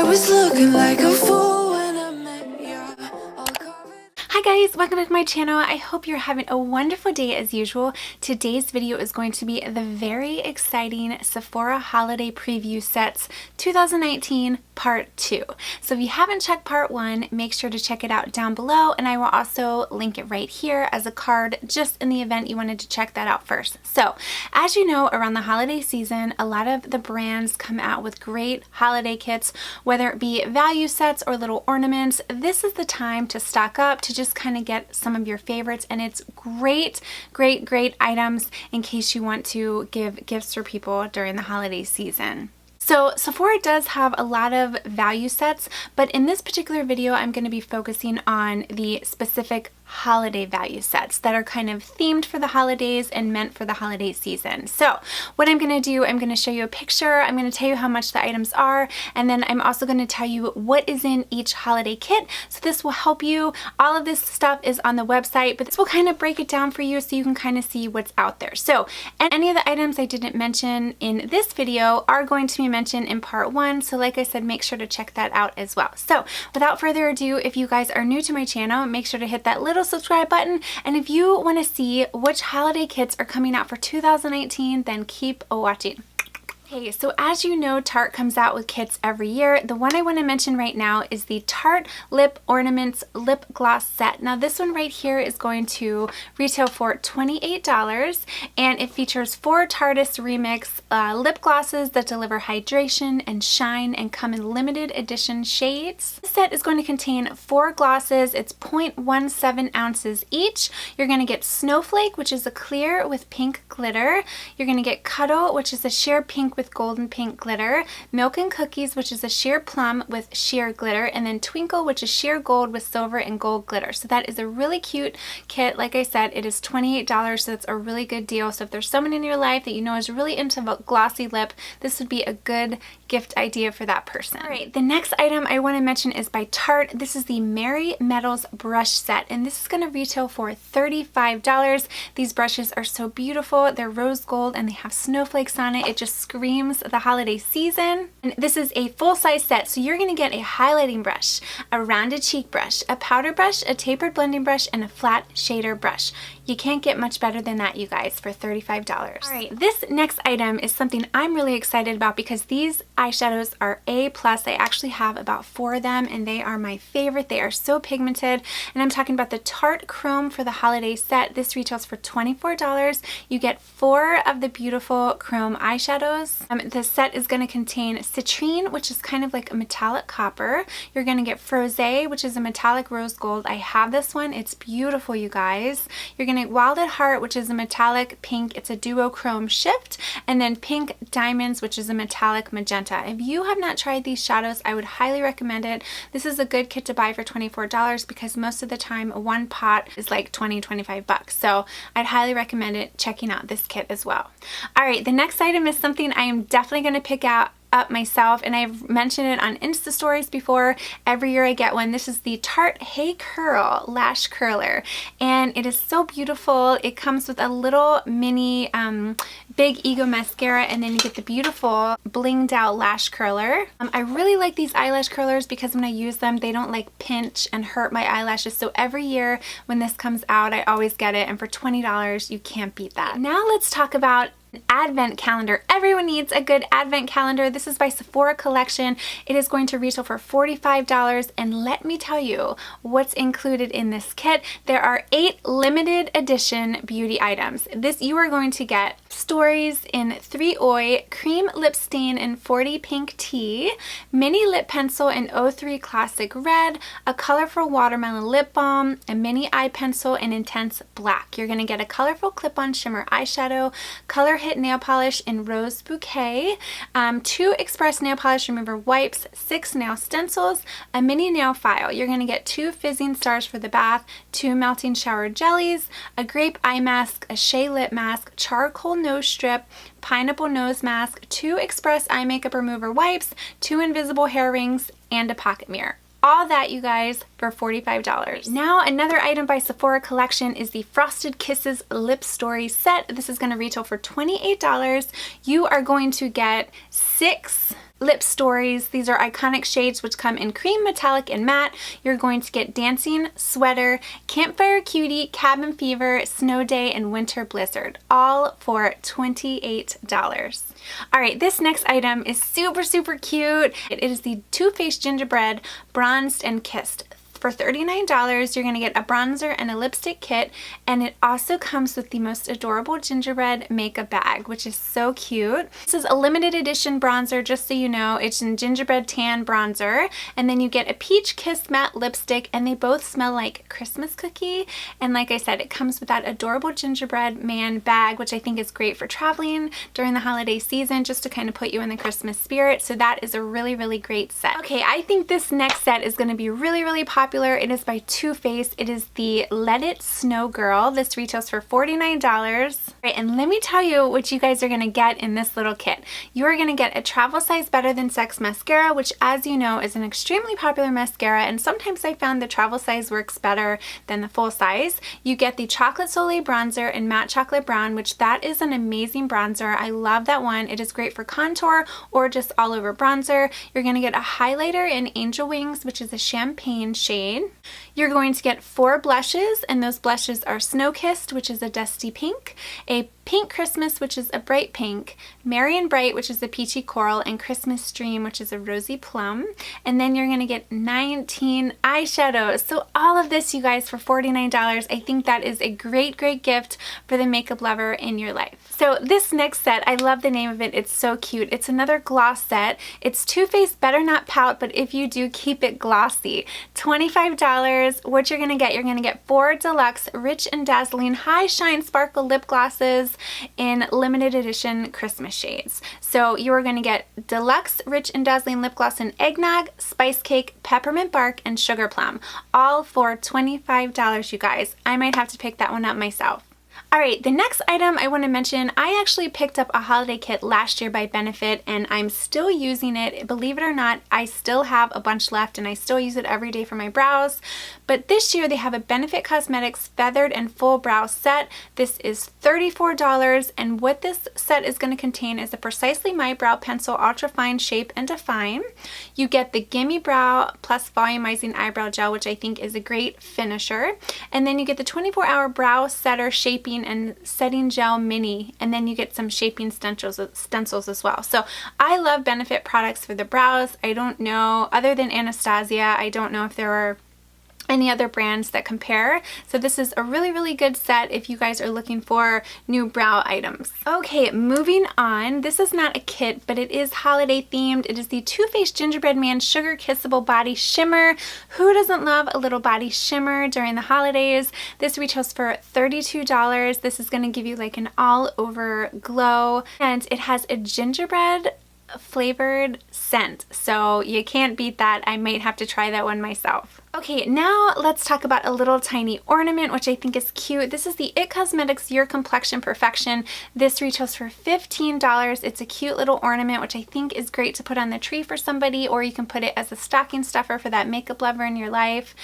was looking like a fool when I met you. All covered. Hi guys, welcome back to my channel. I hope you're having a wonderful day as usual. Today's video is going to be the very exciting Sephora holiday preview sets 2019 part 2. So if you haven't checked part 1, make sure to check it out down below, and I will also link it right here as a card just in the event you wanted to check that out first. So as you know, around the holiday season, a lot of the brands come out with great holiday kits, whether it be value sets or little ornaments. This is the time to stock up, to just kind of get some of your favorites, and it's great items in case you want to give gifts for people during the holiday season. So Sephora does have a lot of value sets, but in this particular video I'm going to be focusing on the specific holiday value sets that are kind of themed for the holidays and meant for the holiday season. So what I'm going to do, I'm going to show you a picture, I'm going to tell you how much the items are, and then I'm also going to tell you what is in each holiday kit. So this will help you. All of this stuff is on the website, but this will kind of break it down for you so you can kind of see what's out there. So any of the items I didn't mention in this video are going to be mentioned in part 1. So like I said, make sure to check that out as well. So without further ado, if you guys are new to my channel, make sure to hit that little subscribe button, and if you want to see which holiday kits are coming out for 2019, then keep watching. Okay, so as you know, Tarte comes out with kits every year. The one I want to mention right now is the Tarte Lip Ornaments Lip Gloss Set. Now this one right here is going to retail for $28, and it features 4 Tarteist Remix lip glosses that deliver hydration and shine and come in limited edition shades. This set is going to contain 4 glosses. It's 0.17 ounces each. You're going to get Snowflake, which is a clear with pink glitter. You're going to get Cuddle, which is a sheer pink with golden pink glitter, Milk and Cookies, which is a sheer plum with sheer glitter, and then Twinkle, which is sheer gold with silver and gold glitter. So that is a really cute kit. Like I said, it is $28, so it's a really good deal. So if there's someone in your life that you know is really into glossy lip, this would be a good gift idea for that person. All right, the next item I want to mention is by Tarte. This is the Merry Metals brush set, and this is going to retail for $35. These brushes are so beautiful. They're rose gold and they have snowflakes on it. It just screams the holiday season. And this is a full-size set, so you're going to get a highlighting brush, a rounded cheek brush, a powder brush, a tapered blending brush, and a flat shader brush. You can't get much better than that, you guys, for $35. All right, this next item is something I'm really excited about because these eyeshadows are A+. I actually have about 4 of them, and they are my favorite. They are so pigmented, and I'm talking about the Tarte Chrome for the holiday set. This retails for $24. You get 4 of the beautiful chrome eyeshadows. The set is going to contain Citrine, which is kind of like a metallic copper. You're going to get Frosé, which is a metallic rose gold. I have this one. It's beautiful, you guys. You're going to get Wild at Heart, which is a metallic pink. It's a duochrome shift. And then Pink Diamonds, which is a metallic magenta. If you have not tried these shadows, I would highly recommend it. This is a good kit to buy for $24 because most of the time one pot is like $20-25. So I'd highly recommend it, checking out this kit as well. All right, the next item is something I am definitely going to pick up myself, and I've mentioned it on Insta stories before. Every year I get one. This is the Tarte Hey Curl Lash Curler, and it is so beautiful. It comes with a little mini Big Ego mascara, and then you get the beautiful blinged out lash curler. I really like these eyelash curlers because when I use them, they don't like pinch and hurt my eyelashes. So every year when this comes out, I always get it, and for $20, you can't beat that. Now let's talk about an advent calendar. Everyone needs a good advent calendar. This is by Sephora Collection. It is going to retail for $45, and let me tell you what's included in this kit. There are 8 limited edition beauty items. You are going to get Stories in 3 Oi, Cream Lip Stain in 40 Pink Tea, Mini Lip Pencil in 03 Classic Red, a colorful watermelon lip balm, a mini eye pencil in Intense Black. You're going to get a colorful clip-on shimmer eyeshadow, color hit nail polish in Rose Bouquet, 2 Express nail polish remover wipes, 6 nail stencils, a mini nail file. You're going to get 2 fizzing stars for the bath, 2 melting shower jellies, a grape eye mask, a shea lip mask, charcoal nose strip, pineapple nose mask, 2 Express eye makeup remover wipes, 2 invisible hair rings, and a pocket mirror. All that, you guys, for $45. Now, another item by Sephora Collection is the Frosted Kisses Lip Story set. This is going to retail for $28. You are going to get 6 Lip Stories. These are iconic shades which come in cream, metallic, and matte. You're going to get Dancing, Sweater, Campfire Cutie, Cabin Fever, Snow Day, and Winter Blizzard, all for $28. All right, this next item is super, super cute. It is the Too Faced Gingerbread Bronzed and Kissed. For $39, you're going to get a bronzer and a lipstick kit, and it also comes with the most adorable gingerbread makeup bag, which is so cute. This is a limited edition bronzer, just so you know. It's in gingerbread tan bronzer, and then you get a peach kiss matte lipstick, and they both smell like Christmas cookie. And like I said, it comes with that adorable gingerbread man bag, which I think is great for traveling during the holiday season, just to kind of put you in the Christmas spirit. So that is a really, really great set. Okay, I think this next set is going to be really, really popular. It is by Too Faced. It is the Let It Snow Girl. This retails for $49. All right, and let me tell you what you guys are going to get in this little kit. You are going to get a travel size Better Than Sex mascara, which, as you know, is an extremely popular mascara, and sometimes I found the travel size works better than the full size. You get the Chocolate Soleil bronzer in Matte Chocolate Brown, which that is an amazing bronzer. I love that one. It is great for contour or just all over bronzer. You're going to get a highlighter in Angel Wings, which is a champagne shade. You're going to get 4 blushes, and those blushes are Snow Kissed, which is a dusty pink, a Pink Christmas, which is a bright pink, Merry and Bright, which is a peachy coral, and Christmas Dream, which is a rosy plum. And then you're going to get 19 eyeshadows. So all of this, you guys, for $49. I think that is a great, great gift for the makeup lover in your life. So this next set, I love the name of it. It's so cute. It's another gloss set. It's Too Faced Better Not Pout, but if you do, keep it glossy. $25. What you're going to get 4 deluxe Rich and Dazzling High Shine Sparkle lip glosses in limited edition Christmas shades. So you are going to get deluxe Rich and Dazzling lip gloss in Eggnog, Spice Cake, Peppermint Bark, and Sugar Plum, all for $25, you guys. I might have to pick that one up myself. Alright, the next item I want to mention, I actually picked up a holiday kit last year by Benefit, and I'm still using it. Believe it or not, I still have a bunch left, and I still use it every day for my brows. But this year they have a Benefit Cosmetics Feathered and Full Brow Set. This is $34, and what this set is going to contain is a Precisely My Brow Pencil Ultra Fine Shape and Define. You get the Gimme Brow Plus Volumizing Eyebrow Gel, which I think is a great finisher. And then you get the 24-Hour Brow Setter Shaping and Setting Gel Mini, and then you get some shaping stencils as well. So I love Benefit products for the brows. I don't know, other than Anastasia, I don't know if there are any other brands that compare. So this is a really, really good set if you guys are looking for new brow items. Okay, moving on. This is not a kit, but it is holiday themed. It is the Too Faced Gingerbread Man Sugar Kissable Body Shimmer. Who doesn't love a little body shimmer during the holidays? This retails for $32. This is going to give you like an all over glow, and it has a gingerbread flavored scent, so you can't beat that. I might have to try that one myself. Okay, now let's talk about a little tiny ornament, which I think is cute. This is the IT Cosmetics Your Complexion Perfection. This retails for $15. It's a cute little ornament, which I think is great to put on the tree for somebody, or you can put it as a stocking stuffer for that makeup lover in your life.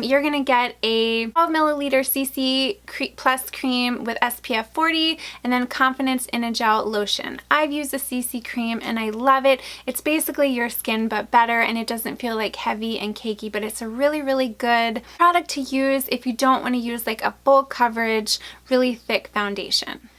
You're gonna get a 12 milliliter CC Plus cream with SPF 40, and then Confidence in a Gel lotion. I've used the CC cream and I love it. It's basically your skin but better, and it doesn't feel like heavy and cakey, but it's a really, really good product to use if you don't want to use like a full coverage, really thick foundation.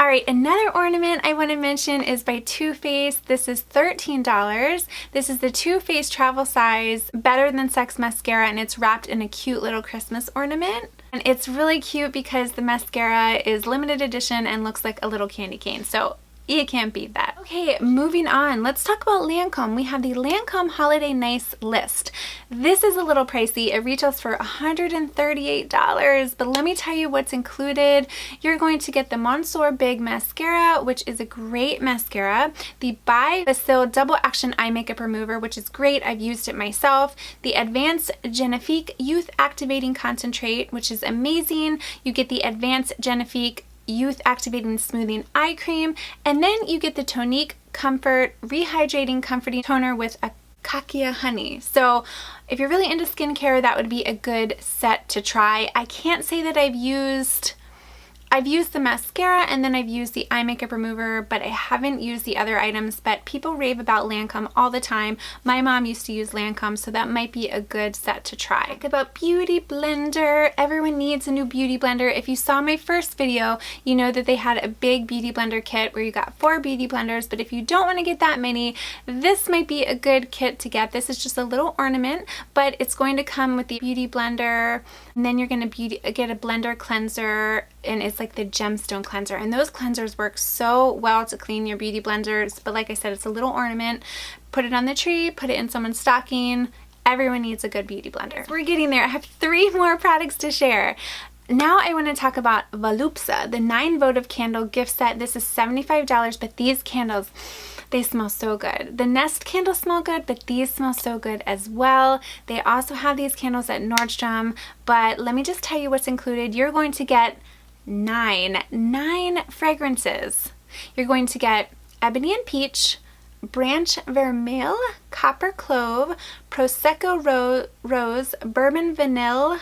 Alright, another ornament I want to mention is by Too Faced. This is $13. This is the Too Faced Travel Size Better Than Sex Mascara, and it's wrapped in a cute little Christmas ornament. And it's really cute because the mascara is limited edition and looks like a little candy cane. So you can't beat that. Okay, moving on. Let's talk about Lancome. We have the Lancome Holiday Nice List. This is a little pricey. It retails for $138, but let me tell you what's included. You're going to get the Monsieur Big Mascara, which is a great mascara. The By Basil Double Action Eye Makeup Remover, which is great. I've used it myself. The Advanced Genifique Youth Activating Concentrate, which is amazing. You get the Advanced Genifique Youth Activating Smoothing Eye Cream, and then you get the Tonique Comfort Rehydrating Comforting Toner with Acacia Honey. So if you're really into skincare, that would be a good set to try. I can't say that I've used I've used the mascara and then I've used the eye makeup remover, but I haven't used the other items. But people rave about Lancome all the time. My mom used to use Lancome, so that might be a good set to try. Talk about Beauty Blender. Everyone needs a new Beauty Blender. If you saw my first video, you know that they had a big Beauty Blender kit where you got 4 Beauty Blenders, but if you don't want to get that many, this might be a good kit to get. This is just a little ornament, but it's going to come with the Beauty Blender, and then you're going to get a blender cleanser, and it's like the gemstone cleanser, and those cleansers work so well to clean your beauty blenders. But like I said, it's a little ornament. Put it on the tree, put it in someone's stocking. Everyone needs a good beauty blender. We're getting there. I have 3 more products to share. Now I want to talk about VOLUSPA, the 9 votive candle gift set. This is $75, but these candles, they smell so good. The Nest candles smell good, but these smell so good as well. They also have these candles at Nordstrom, but let me just tell you what's included. You're going to get 9 fragrances. You're going to get Ebony and Peach, Branch Vermeil, Copper Clove, Prosecco Rose, Bourbon Vanille,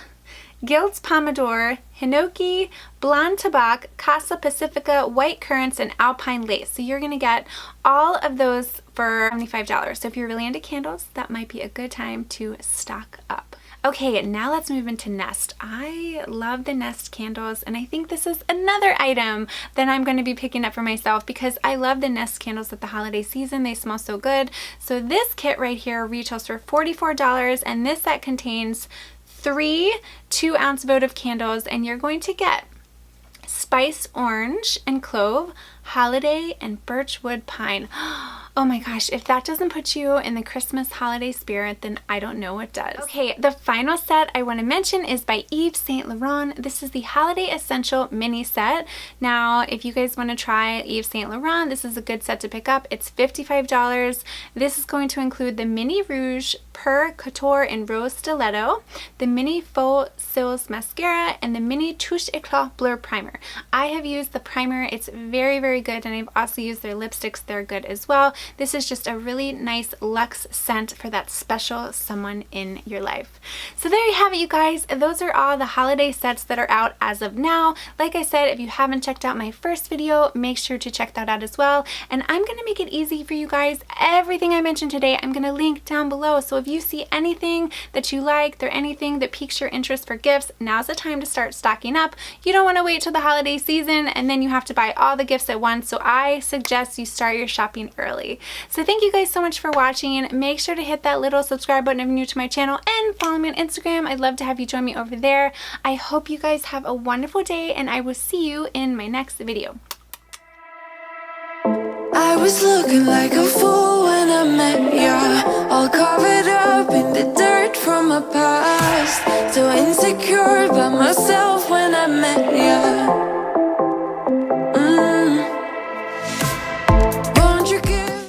Guilds Pomodoro, Hinoki, Blonde Tabac, Casa Pacifica, White Currants, and Alpine Lace. So you're going to get all of those for $75. So if you're really into candles, that might be a good time to stock up. Okay, now let's move into Nest. I love the Nest candles, and I think this is another item that I'm going to be picking up for myself because I love the Nest candles at the holiday season. They smell so good. So this kit right here retails for $44, and this set contains 3 2-ounce votive candles, and you're going to get Spice Orange and Clove, Holiday, and Birchwood Pine. Oh my gosh, if that doesn't put you in the Christmas holiday spirit, then I don't know what does. Okay, the final set I want to mention is by Yves Saint Laurent. This is the Holiday Essential Mini Set. Now, if you guys want to try Yves Saint Laurent, this is a good set to pick up. It's $55. This is going to include the Mini Rouge Per Couture in Rose Stiletto, the Mini Faux Cils Mascara, and the Mini Touche Eclat Blur Primer. I have used the primer. It's very, very good, and I've also used their lipsticks. They're good as well. This is just a really nice luxe scent for that special someone in your life. So there you have it, you guys. Those are all the holiday sets that are out as of now. Like I said, if you haven't checked out my first video, make sure to check that out as well. And I'm going to make it easy for you guys. Everything I mentioned today, I'm going to link down below. So if you see anything that you like or anything that piques your interest for gifts, now's the time to start stocking up. You don't want to wait till the holiday season and then you have to buy all the gifts at once. So I suggest you start your shopping early. So thank you guys so much for watching. Make sure to hit that little subscribe button if you're new to my channel and follow me on Instagram. I'd love to have you join me over there. I hope you guys have a wonderful day, and I will see you in my next video. I was looking like a fool when I met ya, all covered up in the dirt from my past. So insecure about myself when I met ya.